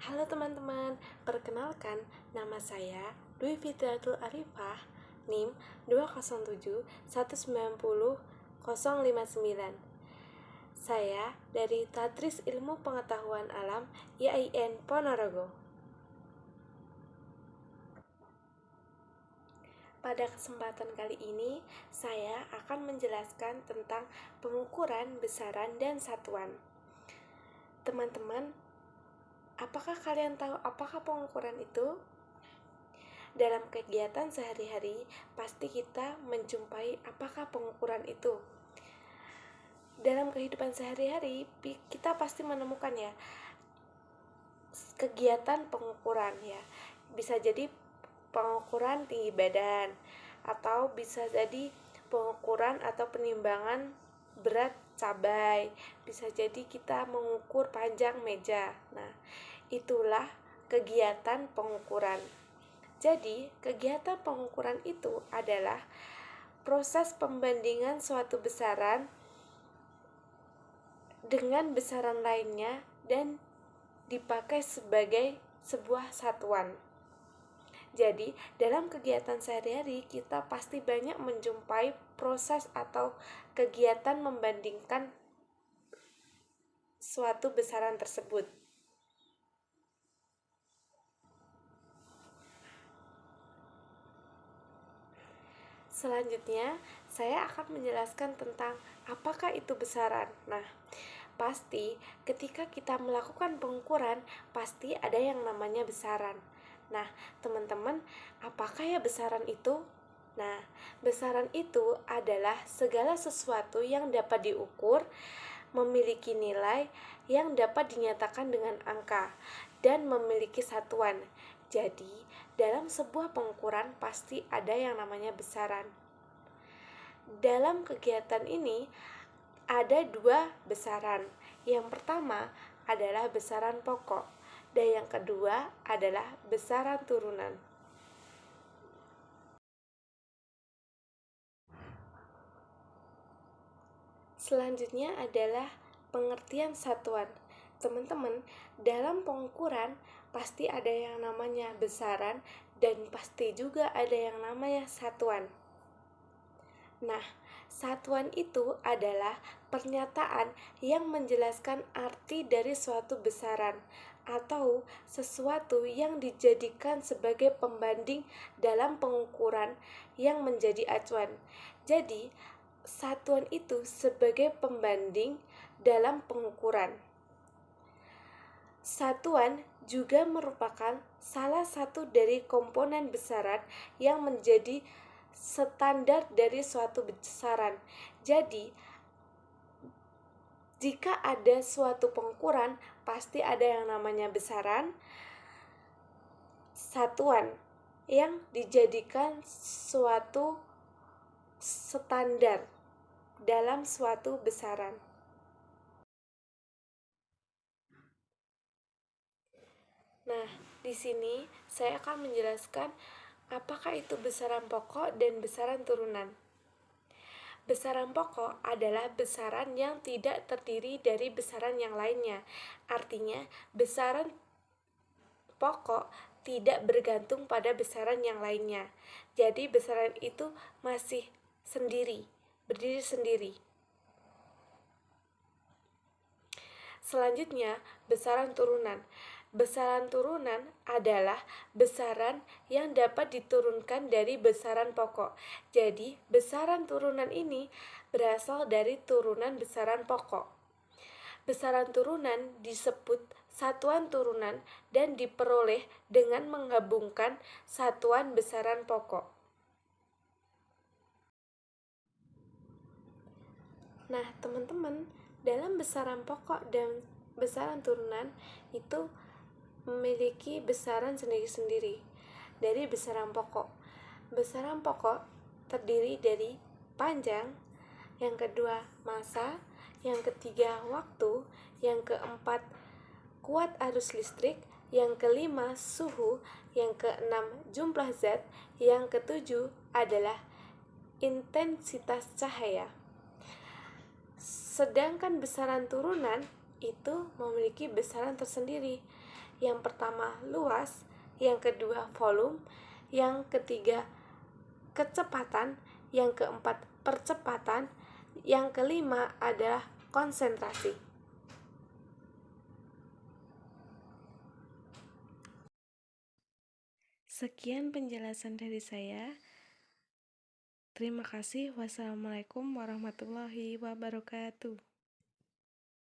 Halo teman-teman, perkenalkan nama saya Dwi Fitriatul Arifah, NIM 207190059. Saya dari Tadris Ilmu Pengetahuan Alam IAIN Ponorogo. Pada kesempatan kali ini, saya akan menjelaskan tentang pengukuran, besaran, dan satuan. Teman-teman, apakah kalian tahu apakah pengukuran itu? Dalam kegiatan sehari-hari, pasti kita menjumpai apakah pengukuran itu. Dalam kehidupan sehari-hari, kita pasti menemukan kegiatan pengukuran Bisa jadi pengukuran tinggi badan, atau bisa jadi pengukuran atau penimbangan berat cabai, bisa jadi kita mengukur panjang meja. Nah, itulah kegiatan pengukuran. Jadi, kegiatan pengukuran itu adalah proses pembandingan suatu besaran dengan besaran lainnya dan dipakai sebagai sebuah satuan. Jadi, dalam kegiatan sehari-hari kita pasti banyak menjumpai proses atau kegiatan membandingkan suatu besaran tersebut. Selanjutnya, saya akan menjelaskan tentang apakah itu besaran. Nah, pasti ketika kita melakukan pengukuran, pasti ada yang namanya besaran. Nah, teman-teman, apakah besaran itu? Nah, besaran itu adalah segala sesuatu yang dapat diukur, memiliki nilai yang dapat dinyatakan dengan angka, dan memiliki satuan. Jadi, dalam sebuah pengukuran pasti ada yang namanya besaran. Dalam kegiatan ini ada dua besaran. Yang pertama adalah besaran pokok, dan yang kedua adalah besaran turunan. Selanjutnya adalah pengertian satuan. Teman-teman, dalam pengukuran pasti ada yang namanya besaran dan pasti juga ada yang namanya satuan. Nah, satuan itu adalah pernyataan yang menjelaskan arti dari suatu besaran atau sesuatu yang dijadikan sebagai pembanding dalam pengukuran yang menjadi acuan. Jadi, satuan itu sebagai pembanding dalam pengukuran. Satuan juga merupakan salah satu dari komponen besaran yang menjadi standar dari suatu besaran. Jadi, jika ada suatu pengukuran, pasti ada yang namanya besaran, satuan yang dijadikan suatu standar dalam suatu besaran. Nah, di sini saya akan menjelaskan apakah itu besaran pokok dan besaran turunan. Besaran pokok adalah besaran yang tidak terdiri dari besaran yang lainnya. Artinya, besaran pokok tidak bergantung pada besaran yang lainnya. Jadi, besaran itu masih berdiri sendiri. Selanjutnya, besaran turunan. Besaran turunan adalah besaran yang dapat diturunkan dari besaran pokok. Jadi, besaran turunan ini berasal dari turunan besaran pokok. Besaran turunan disebut satuan turunan dan diperoleh dengan menggabungkan satuan besaran pokok. Nah, teman-teman, dalam besaran pokok dan besaran turunan itu memiliki besaran sendiri-sendiri. Dari besaran pokok terdiri dari panjang, yang kedua massa, yang ketiga waktu, yang keempat kuat arus listrik, yang kelima suhu, yang keenam jumlah zat, yang ketujuh adalah intensitas cahaya. Sedangkan besaran turunan itu memiliki besaran tersendiri. Yang pertama luas, yang kedua volume, yang ketiga kecepatan, yang keempat percepatan, yang kelima adalah konsentrasi. Sekian penjelasan dari saya. Terima kasih. Wassalamualaikum warahmatullahi wabarakatuh.